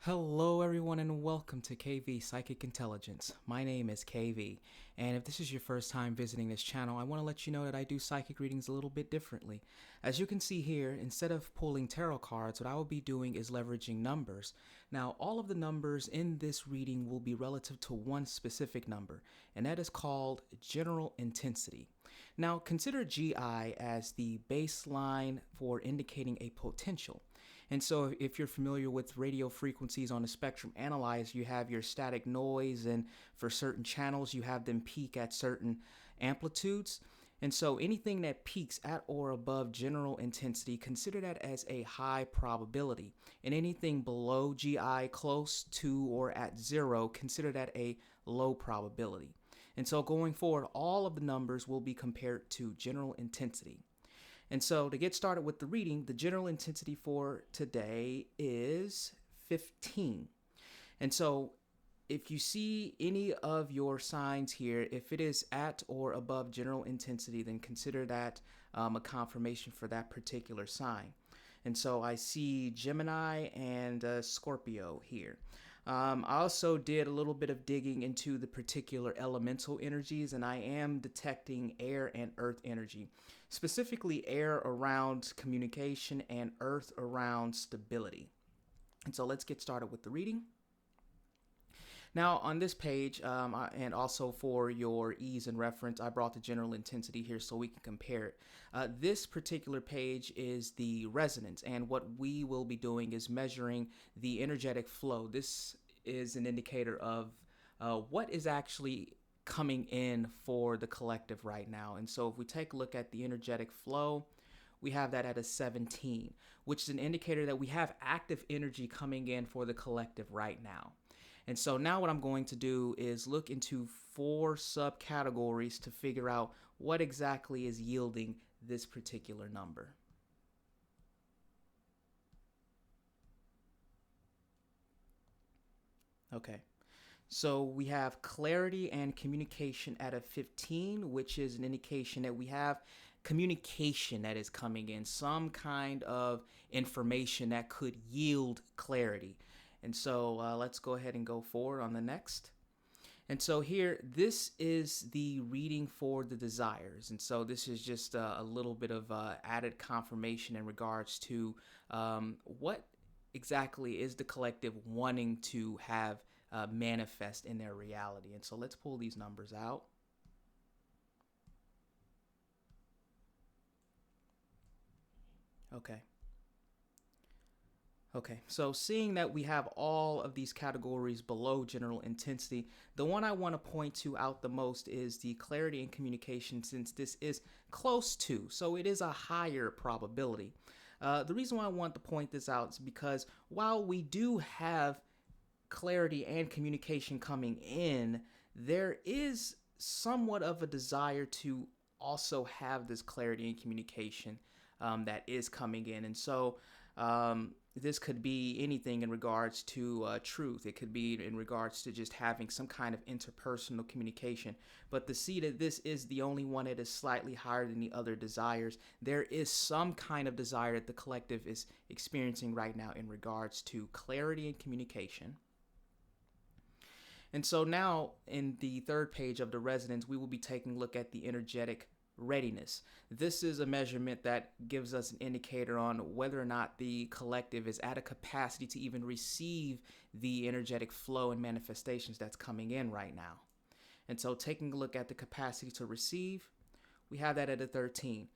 Hello, everyone, and welcome to KV Psychic Intelligence. My name is KV, and if this is your first time visiting this channel, I want to let you know that I do psychic readings a little bit differently. As you can see here, instead of pulling tarot cards, what I will be doing is leveraging numbers. Now, all of the numbers in this reading will be relative to one specific number, and that is called general intensity. Now, consider GI as the baseline for indicating a potential. And so if you're familiar with radio frequencies on a spectrum analyzer, you have your static noise, and for certain channels, you have them peak at certain amplitudes. And so anything that peaks at or above general intensity, consider that as a high probability. And anything below GI, close to or at zero, consider that a low probability. And so going forward, all of the numbers will be compared to general intensity. And so to get started with the reading, the general intensity for today is 15. And so if you see any of your signs here, if it is at or above general intensity, then consider that a confirmation for that particular sign. And so I see Gemini and Scorpio here. I also did a little bit of digging into the particular elemental energies, and I am detecting air and earth energy, specifically air around communication and earth around stability. And so let's get started with the reading. Now on this page, and also for your ease and reference, I brought the general intensity here so we can compare it. This particular page is the resonance, and what we will be doing is measuring the energetic flow. This is an indicator of what is actually coming in for the collective right now. And so if we take a look at the energetic flow, we have that at a 17, which is an indicator that we have active energy coming in for the collective right now. And so now what I'm going to do is look into 4 subcategories to figure out what exactly is yielding this particular number. Okay, so we have clarity and communication at a 15, which is an indication that we have communication that is coming in, some kind of information that could yield clarity. And so let's go ahead and go forward on the next. And so here, this is the reading for the desires. And so this is just a little bit of added confirmation in regards to what exactly is the collective wanting to have manifest in their reality. And so let's pull these numbers out. Okay, so seeing that we have all of these categories below general intensity, the one I want to point to out the most is the clarity and communication, since this is close to, so it is a higher probability. The reason why I want to point this out is because while we do have clarity and communication coming in, there is somewhat of a desire to also have this clarity and communication that is coming in. And so this could be anything in regards to truth. It could be in regards to just having some kind of interpersonal communication. But to see that this is the only one that is slightly higher than the other desires, there is some kind of desire that the collective is experiencing right now in regards to clarity and communication. And so now in the third page of the resonance, we will be taking a look at the energetic readiness. This is a measurement that gives us an indicator on whether or not the collective is at a capacity to even receive the energetic flow and manifestations that's coming in right now. And so taking a look at the capacity to receive, we have that at a 13.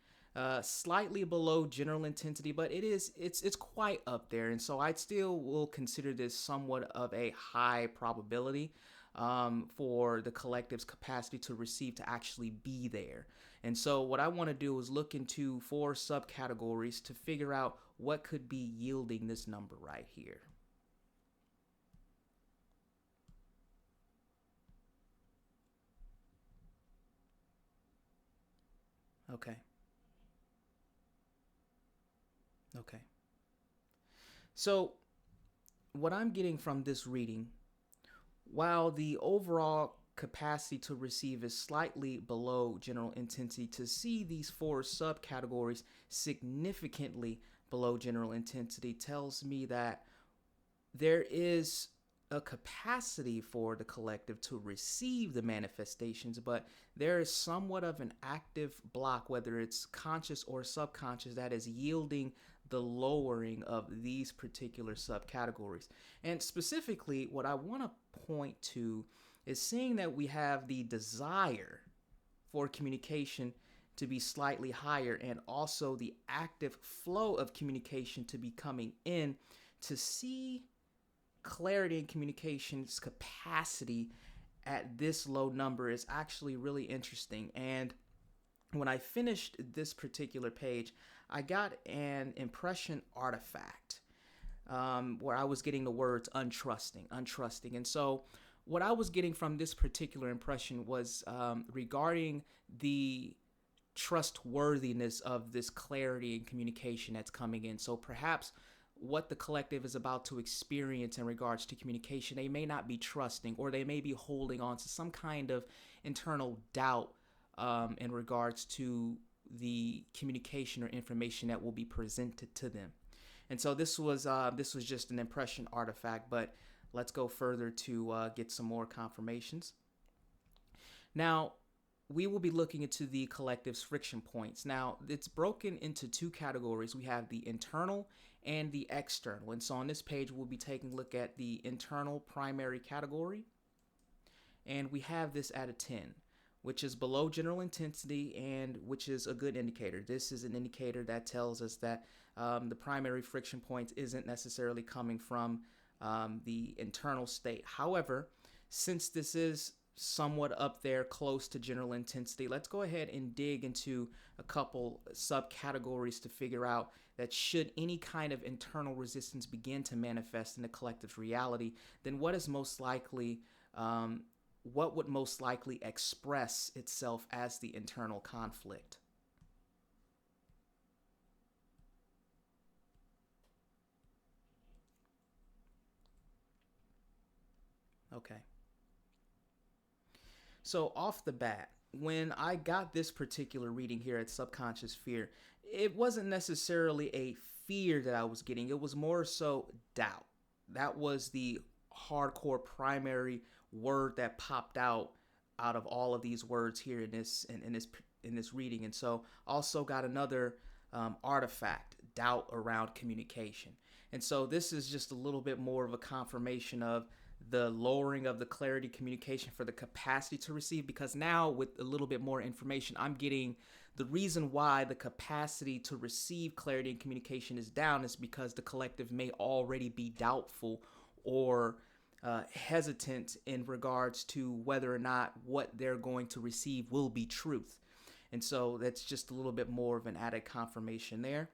Slightly below general intensity, but it's quite up there. And so I still will consider this somewhat of a high probability for the collective's capacity to receive to actually be there. And so what I want to do is look into 4 subcategories to figure out what could be yielding this number right here. Okay. So what I'm getting from this reading, while the overall capacity to receive is slightly below general intensity, to see these 4 subcategories significantly below general intensity tells me that there is a capacity for the collective to receive the manifestations, but there is somewhat of an active block, whether it's conscious or subconscious, that is yielding the lowering of these particular subcategories. And specifically, what I want to point to is seeing that we have the desire for communication to be slightly higher, and also the active flow of communication to be coming in, to see clarity and communication's capacity at this low number is actually really interesting. And when I finished this particular page, I got an impression artifact where I was getting the words untrusting. And so what I was getting from this particular impression was regarding the trustworthiness of this clarity and communication that's coming in. So perhaps what the collective is about to experience in regards to communication, they may not be trusting, or they may be holding on to some kind of internal doubt in regards to the communication or information that will be presented to them. And so this was just an impression artifact, but let's go further to get some more confirmations. Now, we will be looking into the collective's friction points. Now, it's broken into two categories. We have the internal and the external. And so on this page, we'll be taking a look at the internal primary category. And we have this at a 10, which is below general intensity, and which is a good indicator. This is an indicator that tells us that the primary friction point isn't necessarily coming from the internal state. However, since this is somewhat up there close to general intensity, let's go ahead and dig into a couple subcategories to figure out that should any kind of internal resistance begin to manifest in the collective's reality, then what would most likely express itself as the internal conflict? Okay. So off the bat, when I got this particular reading here at Subconscious Fear, it wasn't necessarily a fear that I was getting. It was more so doubt. That was the hardcore primary word that popped out of all of these words here in this reading. And so also got another artifact, doubt around communication. And so this is just a little bit more of a confirmation of the lowering of the clarity communication for the capacity to receive, because now with a little bit more information, I'm getting the reason why the capacity to receive clarity and communication is down is because the collective may already be doubtful or hesitant in regards to whether or not what they're going to receive will be truth. And so that's just a little bit more of an added confirmation there.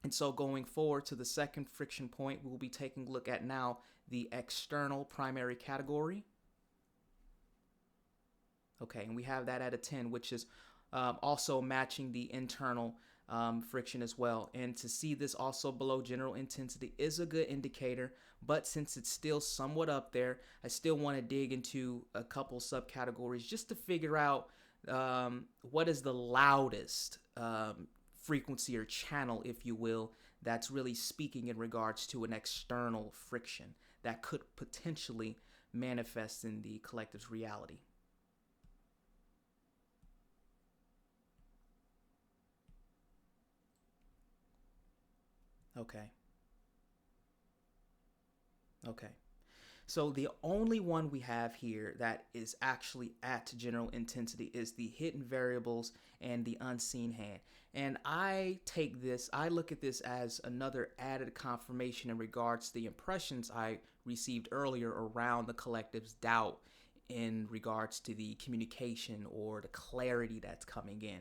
And so going forward to the second friction point, we'll be taking a look at now the external primary category. Okay, and we have that at a 10, which is also matching the internal friction as well. And to see this also below general intensity is a good indicator, but since it's still somewhat up there, I still want to dig into a couple subcategories just to figure out what is the loudest frequency or channel, if you will, that's really speaking in regards to an external friction that could potentially manifest in the collective's reality. Okay. Okay. So the only one we have here that is actually at general intensity is the hidden variables and the unseen hand. And I look at this as another added confirmation in regards to the impressions I received earlier around the collective's doubt in regards to the communication or the clarity that's coming in.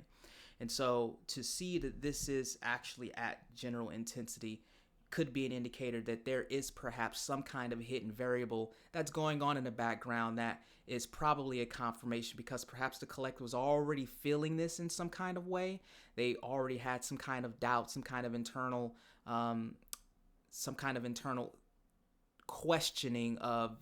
And so to see that this is actually at general intensity could be an indicator that there is perhaps some kind of hidden variable that's going on in the background that is probably a confirmation, because perhaps the collective was already feeling this in some kind of way. They already had some kind of doubt, some kind of internal questioning of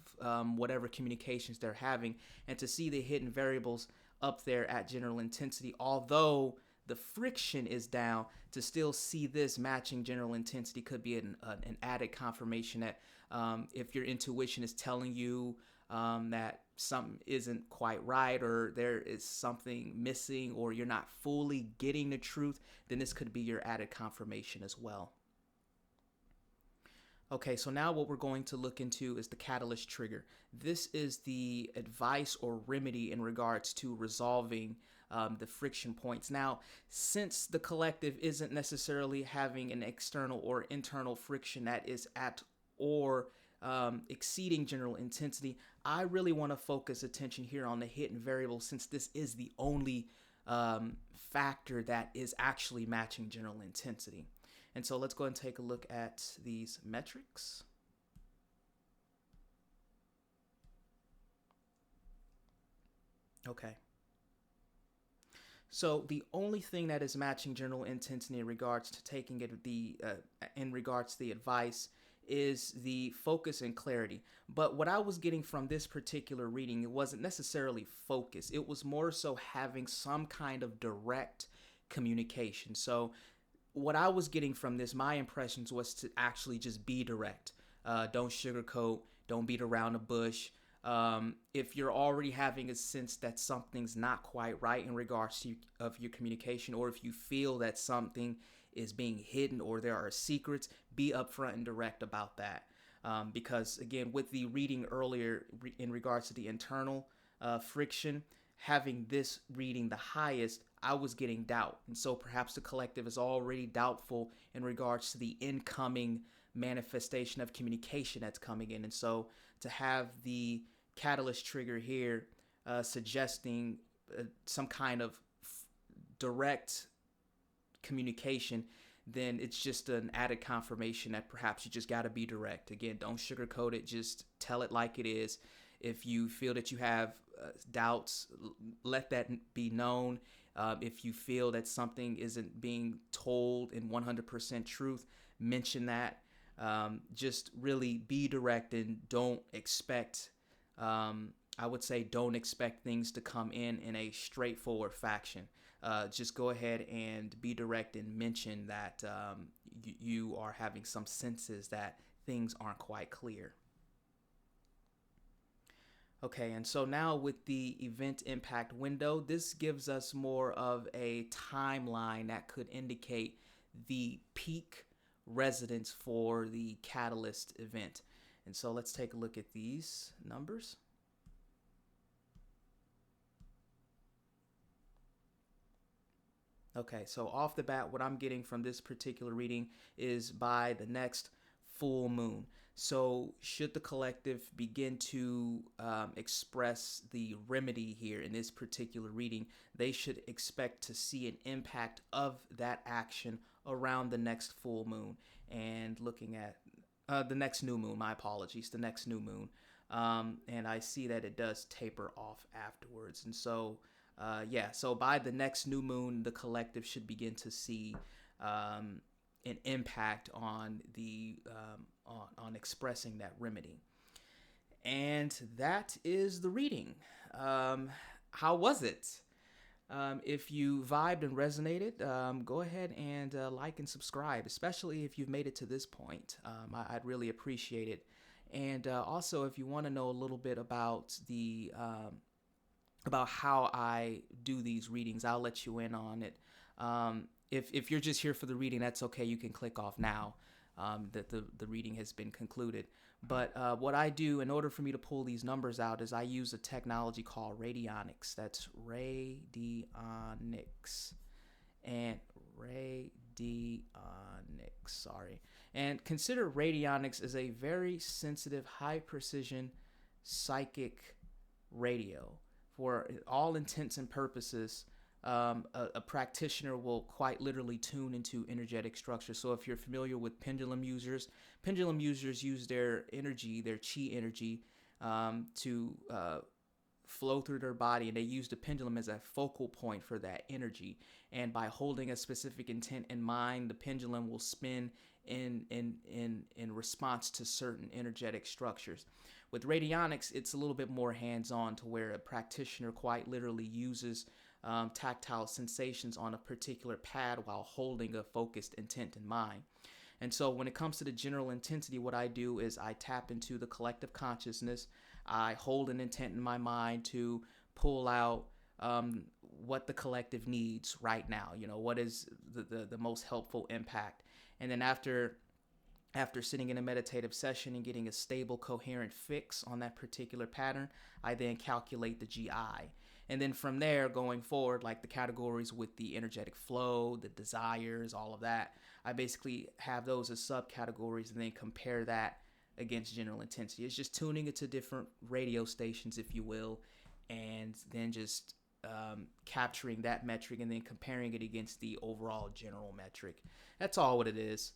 whatever communications they're having. And to see the hidden variables up there at general intensity, although the friction is down, to still see this matching general intensity could be an added confirmation that if your intuition is telling you that something isn't quite right, or there is something missing, or you're not fully getting the truth, then this could be your added confirmation as well. Okay, so now what we're going to look into is the catalyst trigger. This is the advice or remedy in regards to resolving the friction points. Now, since the collective isn't necessarily having an external or internal friction that is at or exceeding general intensity, I really want to focus attention here on the hidden variable, since this is the only factor that is actually matching general intensity. And so let's go ahead and take a look at these metrics. Okay. So the only thing that is matching general intensity in regards to taking it in regards to the advice is the focus and clarity. But what I was getting from this particular reading, it wasn't necessarily focus. It was more so having some kind of direct communication. So what I was getting from this, my impressions was to actually just be direct. Don't sugarcoat. Don't beat around the bush. If you're already having a sense that something's not quite right in regards to of your communication, or if you feel that something is being hidden or there are secrets, be upfront and direct about that. Because again, with the reading earlier in regards to the internal friction, having this reading the highest, I was getting doubt. And so perhaps the collective is already doubtful in regards to the incoming manifestation of communication that's coming in. And so to have the catalyst trigger here suggesting some kind of direct communication, then it's just an added confirmation that perhaps you just got to be direct. Again, don't sugarcoat it. Just tell it like it is. If you feel that you have doubts, let that be known. If you feel that something isn't being told in 100% truth, mention that. Just really be direct and don't expect, I would say, don't expect things to come in a straightforward fashion. Just go ahead and be direct and mention that you are having some senses that things aren't quite clear. Okay, and so now with the event impact window, this gives us more of a timeline that could indicate the peak residence for the catalyst event. And so let's take a look at these numbers. Okay, so off the bat, what I'm getting from this particular reading is by the next full moon. So should the collective begin to express the remedy here in this particular reading, they should expect to see an impact of that action around the next full moon. And looking at the next new moon, my apologies, the next new moon. And I see that it does taper off afterwards. And so, so by the next new moon, the collective should begin to see an impact on the on expressing that remedy. And that is the reading. How was it? If you vibed and resonated, go ahead and like and subscribe, especially if you've made it to this point. I'd really appreciate it. And also, if you want to know a little bit about the about how I do these readings, I'll let you in on it. If you're just here for the reading, that's okay. You can click off now that the reading has been concluded. But what I do in order for me to pull these numbers out is I use a technology called Radionics. That's Radionics. And Radionics, sorry. And consider Radionics as a very sensitive, high precision psychic radio. For all intents and purposes, a practitioner will quite literally tune into energetic structure. So if you're familiar with pendulum users use their energy, their chi energy, to flow through their body, and they use the pendulum as a focal point for that energy. And by holding a specific intent in mind, the pendulum will spin in response to certain energetic structures. With Radionics, it's a little bit more hands-on, to where a practitioner quite literally uses tactile sensations on a particular pad while holding a focused intent in mind. And so when it comes to the general intensity, what I do is I tap into the collective consciousness. I hold an intent in my mind to pull out what the collective needs right now. What is the most helpful impact. And then after sitting in a meditative session and getting a stable, coherent fix on that particular pattern, I then calculate the GI. And then from there, going forward, like the categories with the energetic flow, the desires, all of that, I basically have those as subcategories and then compare that against general intensity. It's just tuning it to different radio stations, if you will, and then just capturing that metric and then comparing it against the overall general metric. That's all what it is.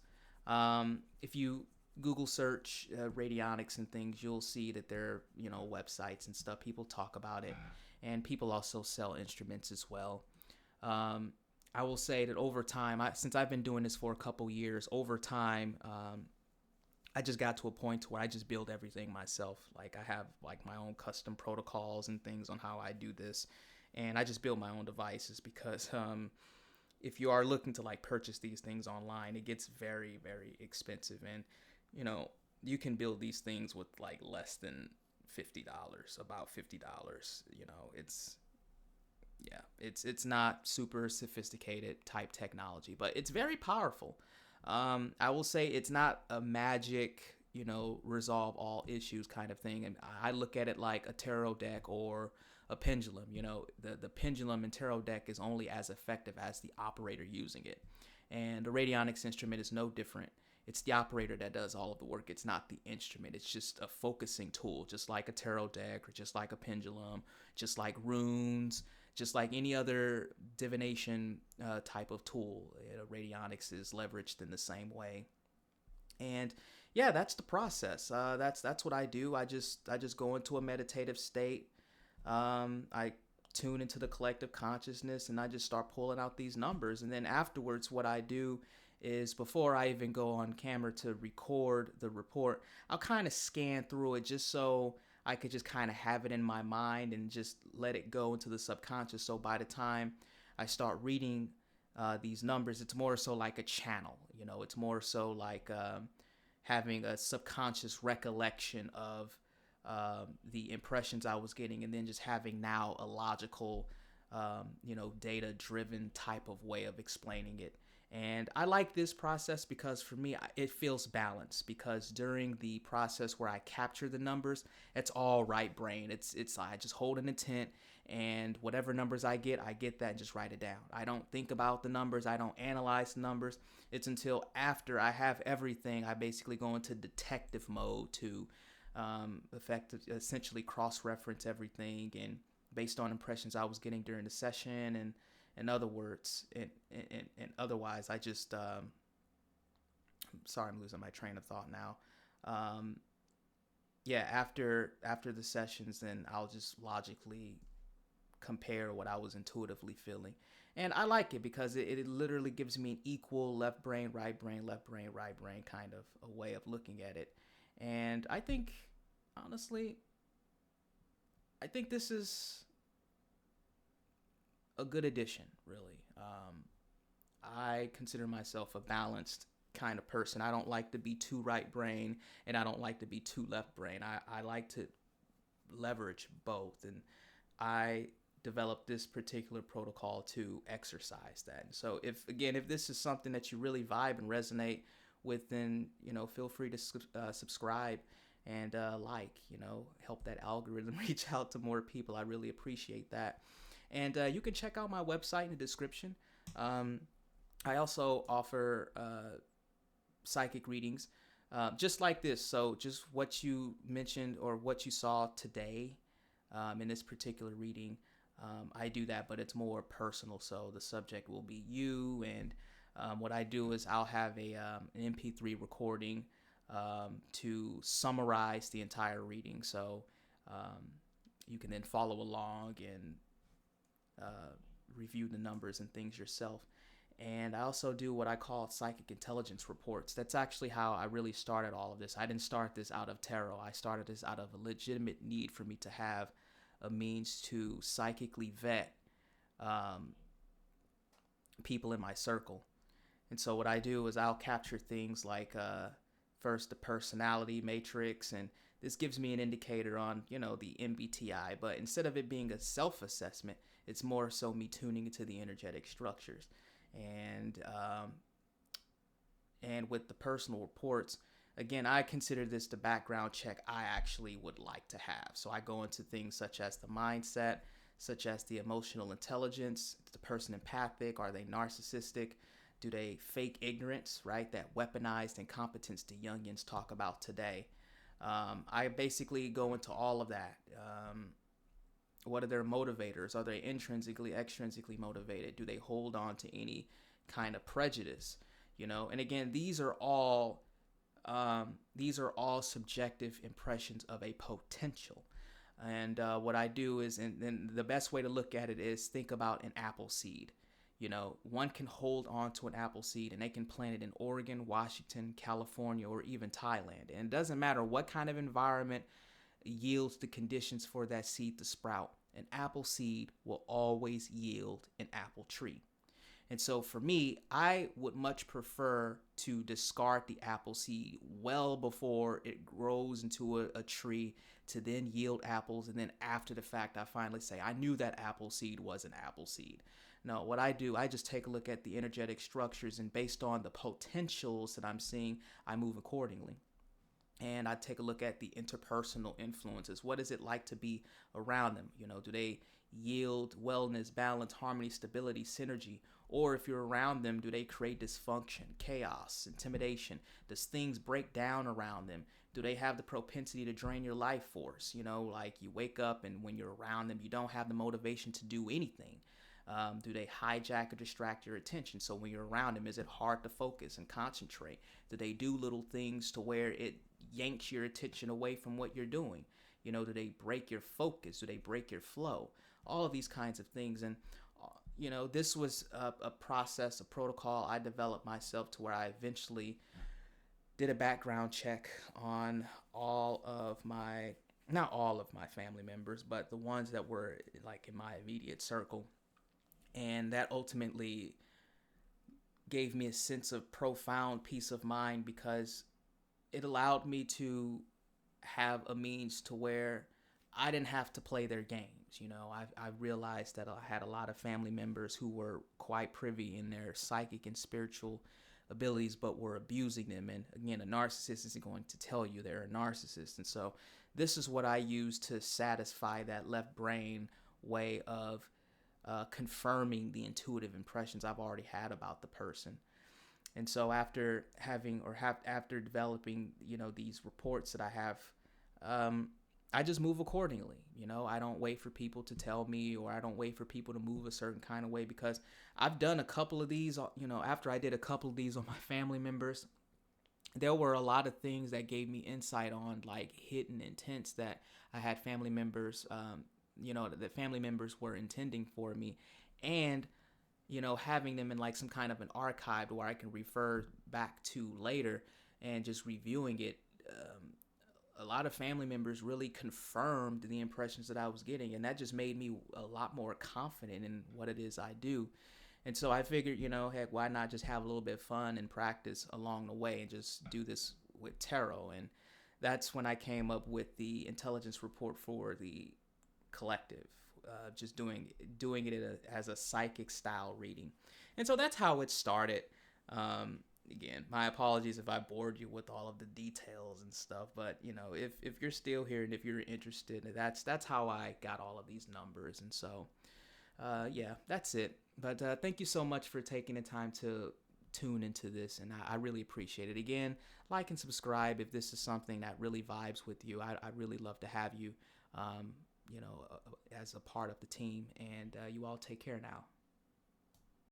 If you Google search Radionics and things, you'll see that there are, websites and stuff. People talk about it, and people also sell instruments as well. I will say that over time, since I've been doing this for a couple years, over time, I just got to a point where I just build everything myself. Like I have like my own custom protocols and things on how I do this, and I just build my own devices because if you are looking to like purchase these things online, it gets very, very expensive. And, you can build these things with like less than $50, about $50. It's not super sophisticated type technology, but it's very powerful. I will say it's not a magic, resolve all issues kind of thing. And I look at it like a tarot deck or a pendulum. The pendulum and tarot deck is only as effective as the operator using it. And the radionics instrument is no different. It's the operator that does all of the work. It's not the instrument. It's just a focusing tool, just like a tarot deck or just like a pendulum, just like runes, just like any other divination type of tool. Radionics is leveraged in the same way. And yeah, that's the process. That's what I do. I just go into a meditative state. I tune into the collective consciousness and I just start pulling out these numbers. And then afterwards, what I do is before I even go on camera to record the report, I'll kind of scan through it just so I could just kind of have it in my mind and just let it go into the subconscious. So by the time I start reading these numbers, it's more so like a channel. It's more so like having a subconscious recollection of the impressions I was getting, and then just having now a logical, data-driven type of way of explaining it. And I like this process because for me, it feels balanced, because during the process where I capture the numbers, it's all right brain. It's I just hold an intent, and whatever numbers I get that and just write it down. I don't think about the numbers. I don't analyze the numbers. It's until after I have everything, I basically go into detective mode to essentially cross-reference everything, and based on impressions I was getting during the session, and in other words, and otherwise, I just sorry, I'm losing my train of thought now. After the sessions, then I'll just logically compare what I was intuitively feeling. And I like it because it literally gives me an equal left brain, right brain, left brain, right brain kind of a way of looking at it. And I think, honestly, this is a good addition, really. I consider myself a balanced kind of person. I don't like to be too right brain, and I don't like to be too left brain. I like to leverage both, and I developed this particular protocol to exercise that. And so if this is something that you really vibe and resonate with, then feel free to subscribe and help that algorithm reach out to more people. I really appreciate that. And you can check out my website in the description. I also offer psychic readings just like this. So just what you mentioned or what you saw today in this particular reading, I do that, but it's more personal. So the subject will be you, and what I do is I'll have an MP3 recording to summarize the entire reading. So you can then follow along and review the numbers and things yourself. And I also do what I call psychic intelligence reports. That's actually how I really started all of this. I didn't start this out of tarot. I started this out of a legitimate need for me to have a means to psychically vet um, people in my circle. And so what I do is I'll capture things like first the personality matrix, and this gives me an indicator on the MBTI. But instead of it being a self-assessment, it's more so me tuning into the energetic structures, and with the personal reports. Again, I consider this the background check I actually would like to have. So I go into things such as the mindset, such as the emotional intelligence. Is the person empathic? Are they narcissistic? Do they fake ignorance, right? That weaponized incompetence the Jungians talk about today. I basically go into all of that. What are their motivators? Are they intrinsically, extrinsically motivated? Do they hold on to any kind of prejudice? And again, these are all subjective impressions of a potential. And what I do is, and the best way to look at it is think about an apple seed. One can hold on to an apple seed and they can plant it in Oregon, Washington, California, or even Thailand. And it doesn't matter what kind of environment yields the conditions for that seed to sprout. An apple seed will always yield an apple tree. And so for me, I would much prefer to discard the apple seed well before it grows into a tree to then yield apples. And then after the fact, I finally say, I knew that apple seed was an apple seed. No, what I do, I just take a look at the energetic structures, and based on the potentials that I'm seeing, I move accordingly. And I take a look at the interpersonal influences. What is it like to be around them? Do they yield wellness, balance, harmony, stability, synergy? Or if you're around them, do they create dysfunction, chaos, intimidation? Does things break down around them? Do they have the propensity to drain your life force? Like you wake up and when you're around them, you don't have the motivation to do anything. Do they hijack or distract your attention? So when you're around them, is it hard to focus and concentrate? Do they do little things to where it yanks your attention away from what you're doing? Do they break your focus? Do they break your flow? All of these kinds of things. And this was a process, a protocol I developed myself to where I eventually did a background check on not all of my family members, but the ones that were like in my immediate circle. And that ultimately gave me a sense of profound peace of mind, because it allowed me to have a means to where I didn't have to play their games. I realized that I had a lot of family members who were quite privy in their psychic and spiritual abilities, but were abusing them. And again, a narcissist is going to tell you they're a narcissist. And so this is what I use to satisfy that left brain way of confirming the intuitive impressions I've already had about the person. And so after after developing, these reports that I have, I just move accordingly. I don't wait for people to tell me, or I don't wait for people to move a certain kind of way, because I've done a couple of these, after I did a couple of these on my family members, there were a lot of things that gave me insight on like hidden intents that I had family members, that family members were intending for me, and having them in like some kind of an archive where I can refer back to later and just reviewing it. A lot of family members really confirmed the impressions that I was getting, and that just made me a lot more confident in what it is I do. And so I figured, heck, why not just have a little bit of fun and practice along the way and just do this with tarot? And that's when I came up with the intelligence report for the collective, just doing it as a psychic style reading. And so that's how it started. Again, my apologies if I bored you with all of the details and stuff, but if you're still here and if you're interested, that's how I got all of these numbers. And so yeah, that's it. But thank you so much for taking the time to tune into this, and I really appreciate it. Again, like and subscribe if this is something that really vibes with you. I'd really love to have you as a part of the team, and you all take care now.